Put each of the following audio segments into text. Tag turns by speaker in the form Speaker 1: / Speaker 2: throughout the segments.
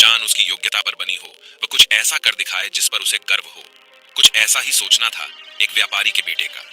Speaker 1: पहचान उसकी योग्यता पर बनी हो, वह कुछ ऐसा कर दिखाए जिस पर उसे गर्व हो। कुछ ऐसा ही सोचना था एक व्यापारी के बेटे का।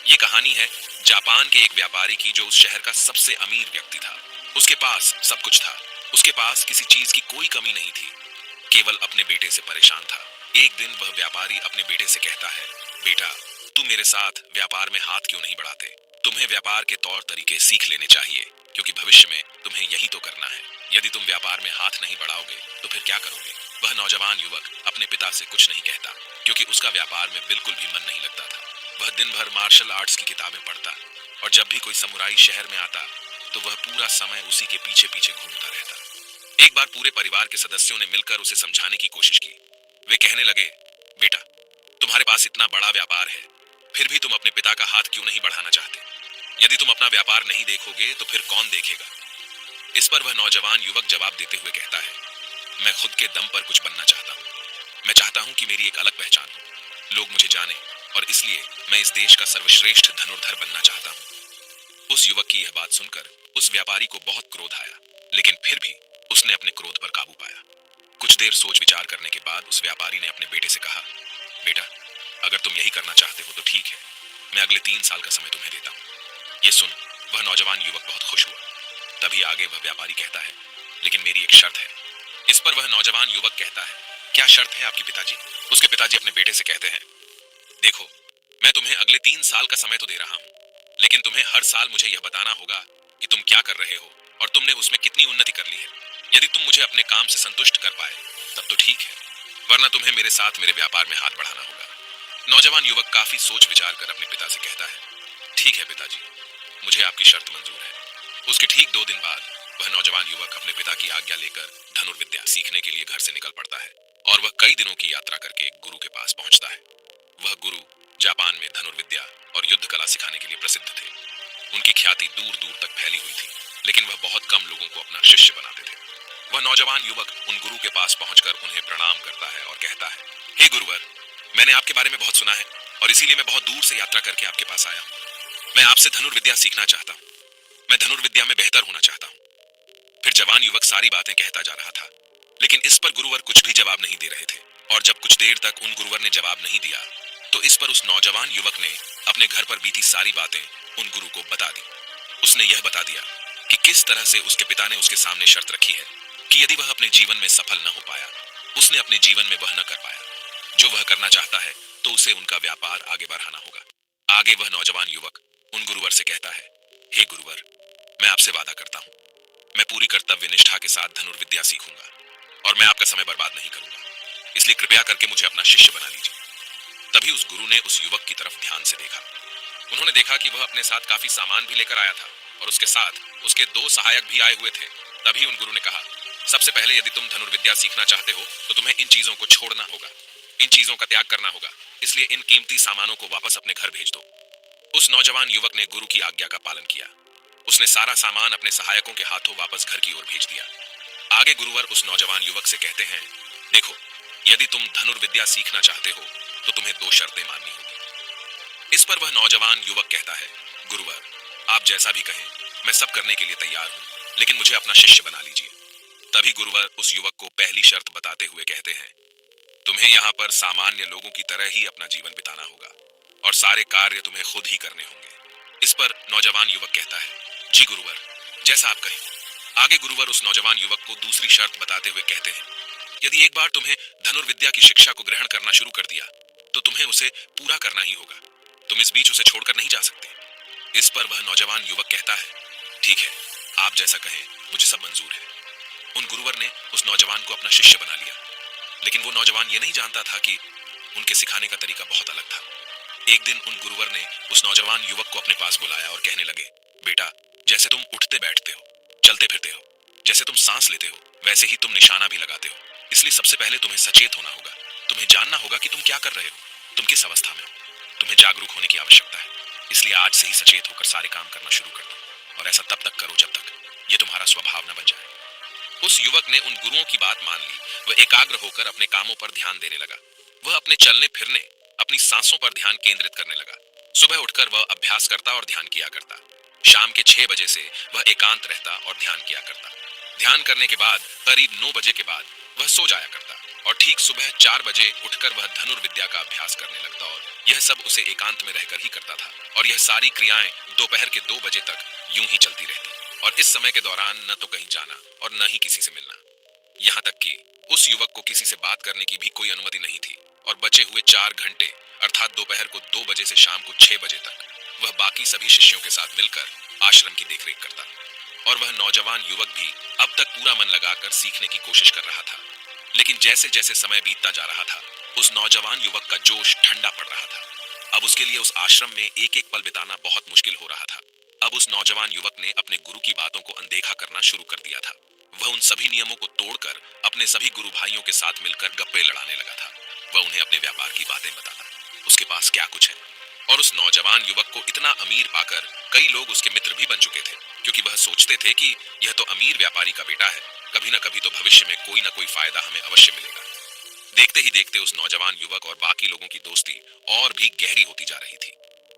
Speaker 1: ये कहानी है जापान के एक व्यापारी की जो उस शहर का सबसे अमीर व्यक्ति था। उसके पास सब कुछ था। उसके पास किसी चीज की कोई कमी नहीं थी, केवल अपने बेटे से परेशान था। एक दिन वह व्यापारी अपने बेटे से कहता है, बेटा, तुम मेरे साथ व्यापार में हाथ क्यों नहीं बढ़ाते? तुम्हें व्यापार के तौर तरीके सीख लेने चाहिए, क्योंकि भविष्य में तुम्हें यही तो करना है। यदि तुम व्यापार में हाथ नहीं बढ़ाओगे तो फिर क्या करोगे? वह नौजवान युवक अपने पिता से कुछ नहीं कहता, क्योंकि उसका व्यापार में बिल्कुल भी मन नहीं लगता था। वह दिन भर मार्शल आर्ट्स की किताबें पढ़ता, और जब भी कोई समुराई शहर में आता तो वह पूरा समय उसी के पीछे पीछे घूमता रहता। एक बार पूरे परिवार के सदस्यों ने मिलकर उसे समझाने की कोशिश की। वे कहने लगे, बेटा, तुम्हारे पास इतना बड़ा व्यापार है, फिर भी तुम अपने पिता का हाथ क्यों नहीं बढ़ाना चाहते? यदि तुम अपना व्यापार नहीं देखोगे तो फिर कौन देखेगा? इस पर वह नौजवान युवक जवाब देते हुए कहता है, मैं खुद के दम पर कुछ बनना चाहता हूँ। मैं चाहता हूँ कि मेरी एक अलग पहचान हो, लोग मुझे जाने, और इसलिए मैं इस देश का सर्वश्रेष्ठ धनुर्धर बनना चाहता हूँ। उस युवक की यह बात सुनकर उस व्यापारी को बहुत क्रोध आया, लेकिन फिर भी उसने अपने क्रोध पर काबू पाया। कुछ देर सोच विचार करने के बाद उस व्यापारी ने अपने बेटे से कहा, बेटा, अगर तुम यही करना चाहते हो तो ठीक है, मैं अगले 3 साल का समय तुम्हें देता हूँ। ये सुन वह नौजवान युवक बहुत खुश हुआ। तभी आगे वह व्यापारी कहता है, लेकिन मेरी एक शर्त है। इस पर वह नौजवान युवक कहता है, क्या शर्त है आपकी पिताजी? उसके पिताजी अपने बेटे से कहते हैं, देखो, मैं तुम्हें अगले 3 साल का समय तो दे रहा हूँ, लेकिन तुम्हें हर साल मुझे यह बताना होगा कि तुम क्या कर रहे हो और तुमने उसमें कितनी उन्नति कर ली है। यदि तुम मुझे अपने काम से संतुष्ट कर पाए तब तो ठीक है, वरना तुम्हें मेरे साथ मेरे व्यापार में हाथ बढ़ाना होगा। नौजवान युवक काफी सोच विचार कर अपने पिता से कहता है, ठीक है पिताजी, मुझे आपकी शर्त मंजूर है। उसके ठीक 2 दिन बाद वह नौजवान युवक अपने पिता की आज्ञा लेकर धनुर्विद्या सीखने के लिए घर से निकल पड़ता है, और वह कई दिनों की यात्रा करके एक गुरु के पास पहुंचता है। वह गुरु जापान में धनुर्विद्या और युद्ध कला सिखाने के लिए प्रसिद्ध थे। उनकी ख्याति दूर दूर तक फैली हुई थी, लेकिन वह बहुत कम लोगों को अपना शिष्य बनाते थे। वह नौजवान युवक उन गुरु के पास पहुंचकर उन्हें प्रणाम करता है और कहता है, हे गुरुवर, मैंने आपके बारे में बहुत सुना है और इसीलिए मैं बहुत दूर से यात्रा करके आपके पास आया हूँ। मैं आपसे धनुर्विद्या सीखना चाहता हूँ। मैं धनुर्विद्या में बेहतर होना चाहता हूँ। फिर जवान युवक सारी बातें कहता जा रहा था, लेकिन इस पर गुरुवर कुछ भी जवाब नहीं दे रहे थे। और जब कुछ देर तक उन गुरुवर ने जवाब नहीं दिया तो इस पर उस नौजवान युवक ने अपने घर पर बीती सारी बातें उन गुरु को बता दी। उसने यह बता दिया कि किस तरह से उसके पिता ने उसके सामने शर्त रखी है कि यदि वह अपने जीवन में सफल न हो पाया, उसने अपने जीवन में वह न कर पाया जो वह करना चाहता है, तो उसे उनका व्यापार आगे बढ़ाना होगा। आगे वह नौजवान युवक उन गुरुवर से कहता है, हे गुरुवर, मैं आपसे वादा करता हूँ, मैं पूरी कर्तव्य निष्ठा के साथ धनुर्विद्या सीखूंगा और मैं आपका समय बर्बाद नहीं करूंगा, इसलिए कृपया करके मुझे अपना शिष्य बना लीजिए। तभी उस गुरु ने उस युवक की तरफ ध्यान से देखा। उन्होंने देखा कि वह अपने साथ काफी सामान भी लेकर आया था और उसके साथ उसके 2 सहायक भी आए हुए थे। तभी उन गुरु ने कहा, सबसे पहले यदि तुम धनुर्विद्या सीखना चाहते हो तो तुम्हें इन चीजों को छोड़ना होगा, इन चीजों का त्याग करना होगा, इसलिए इन कीमती सामानों को वापस अपने घर भेज दो। उस नौजवान युवक ने गुरु की आज्ञा का पालन किया। उसने सारा सामान अपने सहायकों के हाथों वापस घर की ओर भेज दिया। आगे गुरुवर उस नौजवान युवक से कहते हैं, देखो, यदि तुम धनुर्विद्या सीखना चाहते हो तो तुम्हें 2 शर्तें माननी होगी। इस पर वह नौजवान युवक कहता है, गुरुवर, आप जैसा भी कहें, मैं सब करने के लिए तैयार हूं, लेकिन मुझे अपना शिष्य बना लीजिए। तभी गुरुवर उस युवक को पहली शर्त बताते हुए कहते हैं, तुम्हें यहाँ पर सामान्य लोगों की तरह ही अपना जीवन बिताना होगा और सारे कार्य तुम्हें खुद ही करने होंगे। इस पर नौजवान युवक कहता है, जी गुरुवर, जैसा आप कहें। आगे गुरुवर उस नौजवान युवक को दूसरी शर्त बताते हुए कहते हैं, यदि एक बार तुम्हें धनुर्विद्या की शिक्षा को ग्रहण करना शुरू कर दिया तो तुम्हें उसे पूरा करना ही होगा, तुम इस बीच उसे छोड़कर नहीं जा सकते। इस पर वह नौजवान युवक कहता है, ठीक है, आप जैसा कहें, मुझे सब मंजूर है। उन गुरुवर ने उस नौजवान को अपना शिष्य बना लिया, लेकिन वो नौजवान ये नहीं जानता था कि उनके सिखाने का तरीका बहुत अलग था। एक दिन उन गुरुवर ने उस नौजवान युवक को अपने पास बुलाया और कहने लगे, बेटा, जैसे तुम उठते बैठते हो, चलते फिरते हो, जैसे तुम सांस लेते हो, वैसे ही तुम निशाना भी लगाते हो, इसलिए सबसे पहले तुम्हें सचेत होना होगा। तुम्हें जानना होगा कि तुम क्या कर रहे हो, तुम किस अवस्था में हो। तुम्हें जागरूक होने की आवश्यकता है, इसलिए आज से ही सचेत होकर सारे काम करना शुरू कर दो, और ऐसा तब तक करो जब तक ये तुम्हारा स्वभाव न बन जाए। उस युवक ने उन गुरुओं की बात मान ली। वह एकाग्र होकर अपने कामों पर ध्यान देने लगा। वह अपने चलने फिरने, अपनी सांसों पर ध्यान केंद्रित करने लगा। सुबह उठकर वह अभ्यास करता और ध्यान किया करता। शाम के 6 बजे से वह एकांत रहता और ध्यान किया करता। ध्यान करने के बाद करीब 9 बजे के बाद वह सो जाया करता और ठीक सुबह 4 बजे उठकर वह धनुर्विद्या का अभ्यास करने लगता और यह सब उसे एकांत में रहकर ही करता था। और यह सारी क्रियाएं दोपहर के 2 बजे तक यूं ही चलती रहती और इस समय के दौरान न तो कहीं जाना और न ही किसी से मिलना। यहाँ तक कि उस युवक को किसी से बात करने की भी कोई अनुमति नहीं थी और बचे हुए 4 घंटे अर्थात दोपहर को 2 बजे से शाम को 6 बजे तक वह बाकी सभी शिष्यों के साथ मिलकर आश्रम की देखरेख करता। और वह नौजवान युवक भी अब तक पूरा मन लगाकर सीखने की कोशिश कर रहा था। लेकिन जैसे जैसे समय बीतता जा रहा था उस नौजवान युवक का जोश ठंडा पड़ रहा था। अब उसके लिए उस आश्रम में एक एक पल बिताना बहुत मुश्किल हो रहा था। अब उस नौजवान युवक ने अपने गुरु की बातों को अनदेखा करना शुरू कर दिया था। वह उन सभी नियमों को तोड़कर अपने सभी गुरु भाइयों के साथ मिलकर गप्पे लड़ाने लगा था। वह उन्हें अपने व्यापार की बातें बताता, उसके पास क्या कुछ है। और उस नौजवान युवक को इतना अमीर पाकर कई लोग उसके मित्र भी बन चुके थे, क्योंकि वह सोचते थे कि यह तो अमीर व्यापारी का बेटा है, कभी न कभी तो भविष्य में कोई न कोई फायदा हमें अवश्य मिलेगा। देखते ही देखते उस नौजवान युवक और बाकी लोगों की दोस्ती और भी गहरी होती जा रही थी।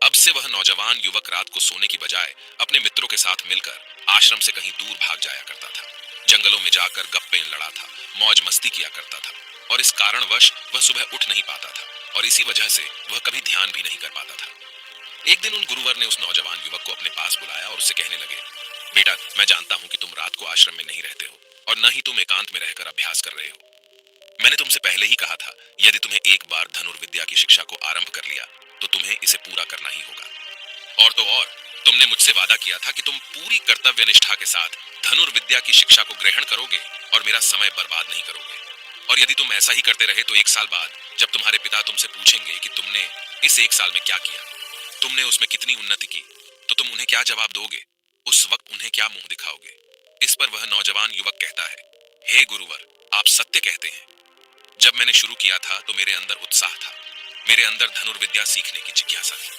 Speaker 1: अब से वह नौजवान युवक रात को सोने की बजाय अपने मित्रों के साथ मिलकर आश्रम से कहीं दूर भाग जाया करता था। जंगलों में जाकर गप्पे लड़ा था, मौज मस्ती किया करता था और इस कारणवश वह सुबह उठ नहीं पाता था और इसी वजह से वह कभी ध्यान भी नहीं कर पाता था। एक दिन उन गुरुवर ने उस नौजवान युवक को अपने पास बुलाया और उससे कहने लगे, बेटा, मैं जानता हूं कि तुम रात को आश्रम में नहीं रहते हो और न ही तुम एकांत में रहकर अभ्यास कर रहे हो। मैंने तुमसे पहले ही कहा था, यदि तुम्हें एक बार धनुर्विद्या की शिक्षा को आरंभ कर लिया तो तुम्हें इसे पूरा करना ही होगा। और तो और तुमने मुझसे वादा किया था कि तुम पूरी कर्तव्य निष्ठा के साथ धनुर्विद्या की शिक्षा को ग्रहण करोगे और मेरा समय बर्बाद नहीं करोगे। और यदि तुम ऐसा ही करते रहे तो 1 साल बाद जब तुम्हारे पिता तुमसे पूछेंगे कि तुमने इस 1 साल में क्या किया, तुमने उसमें कितनी उन्नति की, तो तुम उन्हें क्या जवाब दोगे? उस वक्त उन्हें क्या मुंह दिखाओगे? इस पर वह नौजवान युवक कहता है, हे गुरुवर, आप सत्य कहते हैं। जब मैंने शुरू किया था तो मेरे अंदर उत्साह था, मेरे अंदर धनुर्विद्या सीखने की जिज्ञासा थी।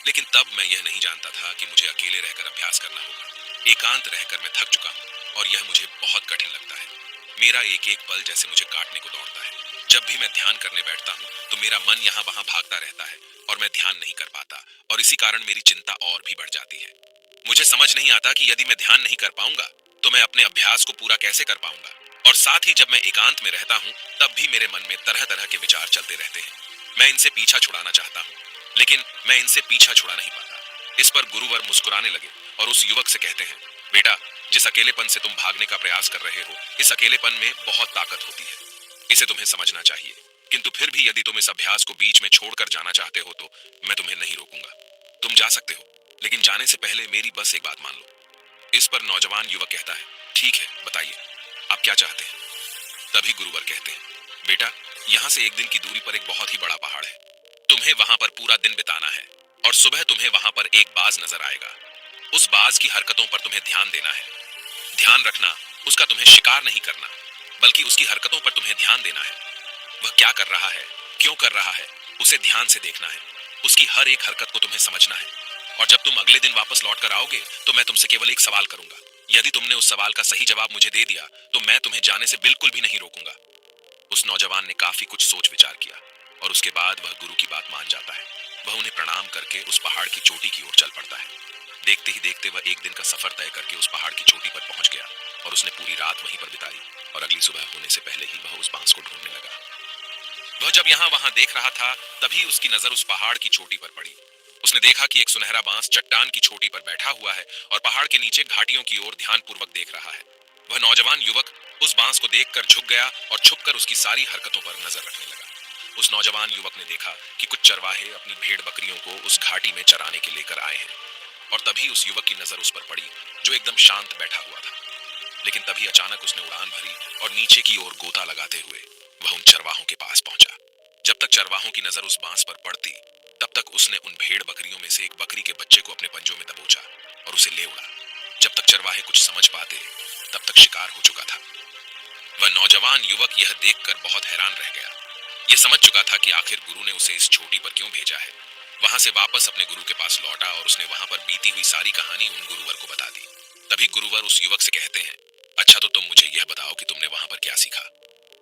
Speaker 1: लेकिन तब मैं यह नहीं जानता था कि मुझे अकेले रहकर अभ्यास करना होगा। एकांत रहकर मैं थक चुका हूँ और यह मुझे बहुत कठिन लगता है। मेरा एक एक पल जैसे मुझे काटने को दौड़ता है। जब भी मैं ध्यान करने बैठता हूँ तो मेरा मन यहाँ वहां भागता रहता है और मैं ध्यान नहीं कर पाता और इसी कारण मेरी चिंता और भी बढ़ जाती है। मुझे समझ नहीं आता कि यदि मैं ध्यान नहीं कर पाऊंगा तो मैं अपने अभ्यास को पूरा कैसे कर पाऊंगा। और साथ ही जब मैं एकांत में रहता हूँ तब भी मेरे मन में तरह तरह के विचार चलते रहते हैं। मैं इनसे पीछा छुड़ाना चाहता हूँ लेकिन मैं इनसे पीछा छुड़ा नहीं पाता। इस पर गुरुवर मुस्कुराने लगे और उस युवक से कहते हैं, बेटा, जिस अकेलेपन से तुम भागने का प्रयास कर रहे हो, इस अकेलेपन में बहुत ताकत होती है। इसे तुम्हें समझना चाहिए। किंतु फिर भी यदि तुम इस अभ्यास को बीच में छोड़कर जाना चाहते हो तो मैं तुम्हें नहीं रोकूंगा। तुम जा सकते हो, लेकिन जाने से पहले मेरी बस एक बात मान लो। इस पर नौजवान युवक कहता है, ठीक है, बताइए, आप क्या चाहते हैं? तभी गुरुवर कहते हैं, बेटा, यहाँ से एक दिन की दूरी पर एक बहुत ही बड़ा पहाड़ है। तुम्हें वहां पर पूरा दिन बिताना है और सुबह तुम्हें वहां पर एक बाज नजर आएगा। उस बाज की हरकतों पर तुम्हें ध्यान देना है। ध्यान रखना, उसका तुम्हें शिकार नहीं करना, बल्कि उसकी हरकतों पर तुम्हें ध्यान देना है। वह क्या कर रहा है, क्यों कर रहा है, उसे ध्यान से देखना है। उसकी हर एक हरकत को तुम्हें समझना है। और जब तुम अगले दिन वापस लौट कर आओगे तो मैं तुमसे केवल एक सवाल करूंगा। यदि तुमने उस सवाल का सही जवाब मुझे दे दिया तो मैं तुम्हें जाने से बिल्कुल भी नहीं रोकूंगा। उस नौजवान ने काफी कुछ सोच विचार किया और उसके बाद वह गुरु की बात मान जाता है। वह उन्हें प्रणाम करके उस पहाड़ की चोटी की ओर चल पड़ता है। देखते ही देखते वह एक दिन का सफर तय करके उस पहाड़ की चोटी पर पहुंच गया और उसने पूरी रात वहीं पर बिताई और अगली सुबह होने से पहले ही वह उस बांस को ढूंढने लगा। वह जब यहाँ वहां देख रहा था तभी उसकी नजर उस पहाड़ की चोटी पर पड़ी। उसने देखा कि एक सुनहरा बांस चट्टान की चोटी पर बैठा हुआ है और पहाड़ के नीचे घाटियों की ओर ध्यानपूर्वक देख रहा है। वह नौजवान युवक उस बांस को देखकर झुक गया और छुपकर उसकी सारी हरकतों पर नजर रखने लगा। उस नौजवान युवक ने देखा कि कुछ चरवाहे अपनी भेड़ बकरियों को उस घाटी में चराने के लेकर आए हैं और तभी उस युवक की नजर उस पर पड़ी जो एकदम शांत बैठा हुआ था। लेकिन तभी अचानक उसने उड़ान भरी और नीचे की ओर गोता लगाते हुए वह उन चरवाहों के पास पहुंचा। जब तक चरवाहों की नजर उस बांस पर पड़ती तब तक उसने उन भेड़ बकरियों में से एक बकरी के बच्चे को अपने पंजों में दबोचा और उसे ले उड़ा। जब तक चरवाहे कुछ समझ पाते तब तक शिकार हो चुका था। वह नौजवान युवक यह देखकर बहुत हैरान रह गया। यह समझ चुका था कि आखिर गुरु ने उसे इस चोटी पर क्यों भेजा है। वहां से वापस अपने गुरु के पास लौटा और उसने वहां पर बीती हुई सारी कहानी उन गुरुवर को बता दी। तभी गुरुवर उस युवक से कहते हैं, अच्छा, तो तुम मुझे यह बताओ कि तुमने वहां पर क्या सीखा।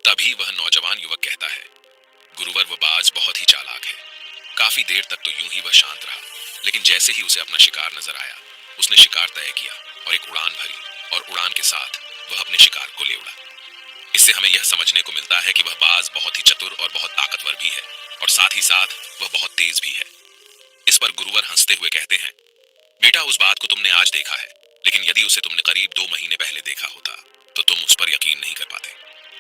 Speaker 1: तभी वह नौजवान युवक कहता है, गुरुवर, वो बाज बहुत ही चालाक है। काफी देर तक तो यूं ही वह शांत रहा, लेकिन जैसे ही उसे अपना शिकार नजर आया उसने शिकार तय किया और एक उड़ान भरी और उड़ान के साथ वह अपने शिकार को ले उड़ा। इससे हमें यह समझने को मिलता है कि वह बाज बहुत ही चतुर और बहुत ताकतवर भी है, और साथ ही साथ वह बहुत तेज भी है। इस पर गुरुवर हंसते हुए कहते हैं, बेटा, उस बात को तुमने आज देखा है, लेकिन यदि उसे तुमने करीब 2 महीने पहले देखा होता तो तुम उस पर यकीन नहीं कर पाते।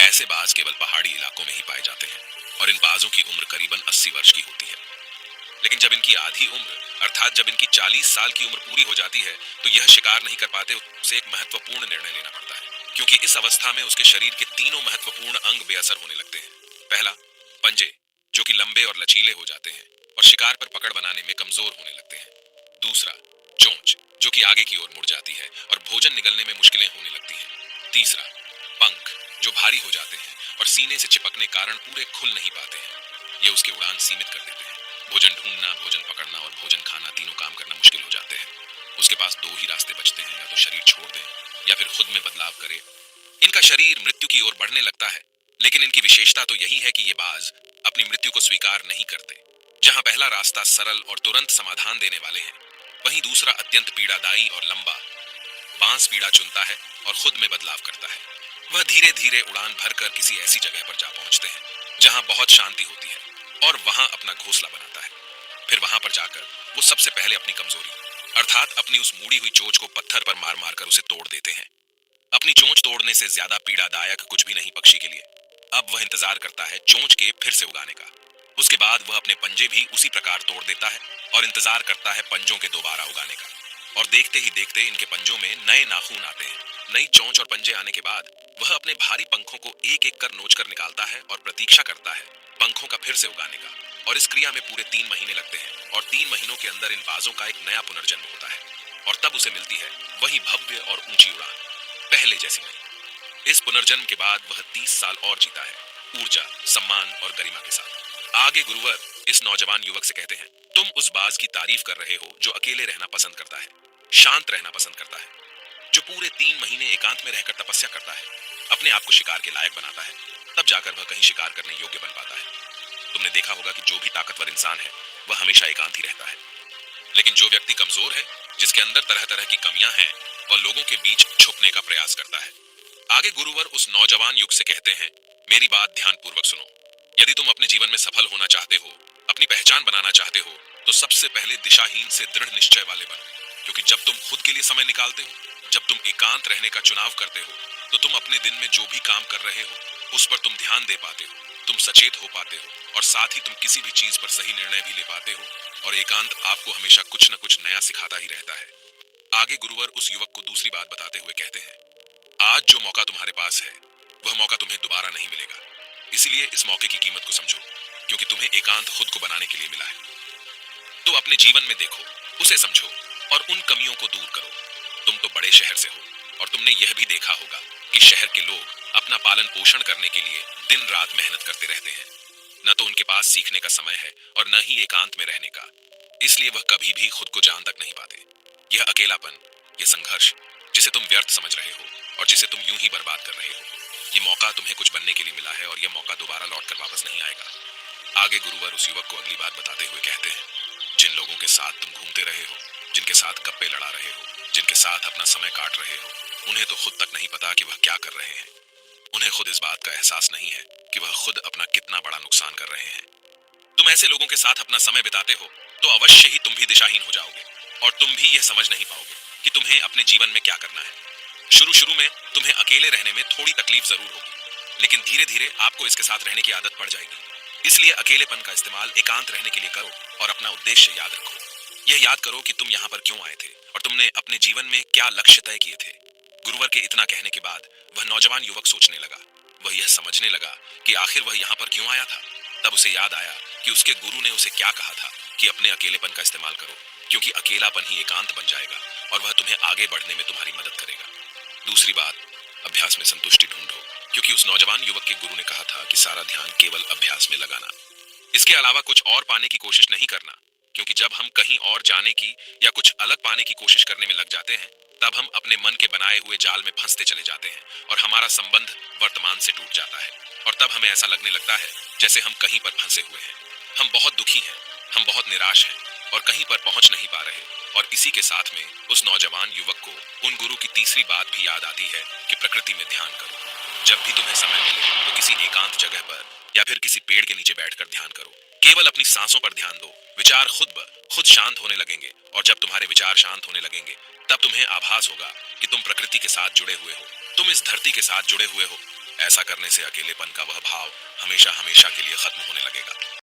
Speaker 1: ऐसे बाज केवल पहाड़ी इलाकों में ही पाए जाते हैं, और इन बाजों की उम्र करीबन 80 वर्ष की होती है। लेकिन जब इनकी आधी उम्र अर्थात जब इनकी 40 साल की उम्र पूरी हो जाती है तो यह शिकार नहीं कर पाते। उसे एक महत्वपूर्ण निर्णय लेना पड़ता है, क्योंकि इस अवस्था में उसके शरीर के तीनों महत्वपूर्ण अंग बेअसर होने लगते हैं। पहला, पंजे, जो कि लंबे और लचीले हो जाते हैं और शिकार पर पकड़ बनाने में कमजोर होने लगते हैं। दूसरा, चोंच, जो कि आगे की ओर मुड़ जाती है और भोजन निगलने में मुश्किलें होने लगती हैं। तीसरा, पंख, जो भारी हो जाते हैं और सीने से चिपकने कारण पूरे खुल नहीं पाते हैं। ये उसके उड़ान सीमित कर देते हैं। भोजन ढूंढना, भोजन पकड़ना और भोजन खाना, तीनों काम करना मुश्किल हो जाते हैं। उसके पास दो ही रास्ते बचते हैं, या तो शरीर छोड़ दें या फिर खुद में बदलाव करे। इनका शरीर मृत्यु की ओर बढ़ने लगता है, लेकिन इनकी विशेषता तो यही है कि ये बाज अपनी मृत्यु को स्वीकार नहीं करते। जहां पहला रास्ता सरल और तुरंत समाधान देने वाले हैं, वहीं दूसरा अत्यंत पीड़ादायी और लंबा बांस पीड़ा चुनता है और खुद में बदलाव करता है। वह धीरे धीरे उड़ान भरकर किसी ऐसी जगह पर जा पहुंचते हैं जहां बहुत शांति होती है, और वहां अपना घोंसला बनाता है। फिर वहां पर जाकर वो सबसे पहले अपनी कमजोरी अर्थात अपनी उस मुड़ी हुई चोंच को पत्थर पर मार मार कर उसे तोड़ देते हैं। अपनी चोंच तोड़ने से ज्यादा पीड़ादायक कुछ भी नहीं पक्षी के लिए। अब वह इंतजार करता है चोंच के फिर से उगाने का। उसके बाद वह अपने पंजे भी उसी प्रकार तोड़ देता है और इंतजार करता है पंजों के दोबारा उगाने का। और देखते ही देखते इनके पंजों में नए नाखून आते हैं। नई चोंच और पंजे आने के बाद वह अपने भारी पंखों को एक एक कर नोच कर निकालता है और प्रतीक्षा करता है पंखों का फिर से उगाने का। और इस क्रिया में पूरे 3 महीने लगते हैं, और 3 महीनों के अंदर इन बाजों का एक नया पुनर्जन्म होता है, और तब उसे मिलती है वही भव्य और ऊंची उड़ान, पहले जैसी नहीं। इस पुनर्जन्म के बाद वह 30 साल और जीता है, ऊर्जा, सम्मान और गरिमा के साथ। आगे गुरुवर इस नौजवान युवक से कहते हैं, तुम उस बाज की तारीफ कर रहे हो जो अकेले रहना पसंद करता है, शांत रहना पसंद करता है, जो पूरे 3 महीने एकांत में रहकर तपस्या करता है, अपने आप को शिकार के लायक बनाता है, तब जाकर वह कहीं शिकार करने योग्य बन पाता है। तुमने देखा होगा कि जो भी ताकतवर इंसान है वह हमेशा एकांत ही रहता है, लेकिन जो व्यक्ति कमजोर है, जिसके अंदर तरह तरह की कमियां हैं, वह लोगों के बीच छुपने का प्रयास करता है। आगे गुरुवर उस नौजवान युग से कहते हैं, मेरी बात ध्यानपूर्वक सुनो। यदि तुम अपने जीवन में सफल होना चाहते हो, अपनी पहचान बनाना चाहते हो, तो सबसे पहले दिशाहीन से दृढ़ निश्चय वाले बनो। क्योंकि जब तुम खुद के लिए समय निकालते हो, जब तुम एकांत रहने का चुनाव करते हो, तो तुम अपने दिन में जो भी काम कर रहे हो उस पर तुम ध्यान दे पाते हो, तुम सचेत हो पाते हो, और साथ ही तुम किसी भी चीज पर सही निर्णय भी ले पाते हो। और एकांत आपको हमेशा कुछ न कुछ नया सिखाता ही रहता है। आगे गुरुवर उस युवक को दूसरी बात बताते हुए कहते हैं, आज जो मौका तुम्हारे पास है वह मौका तुम्हें दोबारा नहीं मिलेगा। इसीलिए इस मौके की कीमत को समझो, क्योंकि तुम्हें एकांत खुद को बनाने के लिए मिला है। तो अपने जीवन में देखो, उसे समझो और उन कमियों को दूर करो। तुम तो बड़े शहर से हो, और तुमने यह भी देखा होगा कि शहर के लोग अपना पालन पोषण करने के लिए दिन रात मेहनत करते रहते हैं। न तो उनके पास सीखने का समय है और न ही एकांत में रहने का, इसलिए वह कभी भी खुद को जान तक नहीं पाते। यह अकेलापन, यह संघर्ष जिसे तुम व्यर्थ समझ रहे हो और जिसे तुम यूं ही बर्बाद कर रहे हो, ये मौका तुम्हें कुछ बनने के लिए मिला है, और यह मौका दोबारा लौटकर वापस नहीं आएगा। आगे गुरुवर उस युवक को अगली बात बताते हुए कहते हैं, जिन लोगों के साथ तुम घूमते रहे हो, जिनके साथ गप्पे लड़ा रहे हो, जिनके साथ अपना समय काट रहे हो, उन्हें तो खुद तक नहीं पता कि वह क्या कर रहे हैं। उन्हें खुद इस बात का एहसास नहीं है कि वह खुद अपना कितना बड़ा नुकसान कर रहे हैं। तुम ऐसे लोगों के साथ अपना समय बिताते हो तो अवश्य ही तुम भी दिशाहीन हो जाओगे, और तुम भी यह समझ नहीं पाओगे कि तुम्हें अपने जीवन में क्या करना है। शुरू शुरू में तुम्हें अकेले रहने में थोड़ी तकलीफ जरूर होगी, लेकिन धीरे धीरे आपको इसके साथ रहने की आदत पड़ जाएगी। इसलिए अकेलेपन का इस्तेमाल एकांत रहने के लिए करो, और अपना उद्देश्य याद रखो। यह याद करो कि तुम यहाँ पर क्यों आए थे और तुमने अपने जीवन में क्या लक्ष्य तय किए थे। गुरुवर के इतना कहने के बाद वह नौजवान युवक सोचने लगा। वह यह समझने लगा कि आखिर वह यहाँ पर क्यों आया था। तब उसे याद आया कि उसके गुरु ने उसे क्या कहा था कि अपने अकेलेपन का इस्तेमाल करो, क्योंकि अकेलापन ही एकांत बन जाएगा और वह तुम्हें आगे बढ़ने में तुम्हारी मदद करेगा। दूसरी बात, अभ्यास में संतुष्टि ढूंढो, क्योंकि उस नौजवान युवक के गुरु ने कहा था कि सारा ध्यान केवल अभ्यास में लगाना, इसके अलावा कुछ और पाने की कोशिश नहीं करना। क्योंकि जब हम कहीं और जाने की या कुछ अलग पाने की कोशिश करने में लग जाते हैं, तब हम अपने मन के बनाए हुए जाल में फंसते चले जाते हैं और हमारा संबंध वर्तमान से टूट जाता है। और तब हमें ऐसा लगने लगता है जैसे हम कहीं पर फंसे हुए हैं, हम बहुत दुखी हैं, हम बहुत निराश हैं और कहीं पर पहुंच नहीं पा रहे। और इसी के साथ में उस नौजवान युवक को उन गुरु की तीसरी बात भी याद आती है कि प्रकृति में ध्यान करो। जब भी तुम्हें समय मिले तो किसी एकांत जगह पर या फिर किसी पेड़ के नीचे बैठकर ध्यान करो। केवल अपनी सांसों पर ध्यान दो। विचार खुद ब खुद शांत होने लगेंगे और जब तुम्हारे विचार शांत होने लगेंगे तब तुम्हें आभास होगा कि तुम प्रकृति के साथ जुड़े हुए हो, तुम इस धरती के साथ जुड़े हुए हो। ऐसा करने से अकेलेपन का वह भाव हमेशा हमेशा के लिए खत्म होने लगेगा।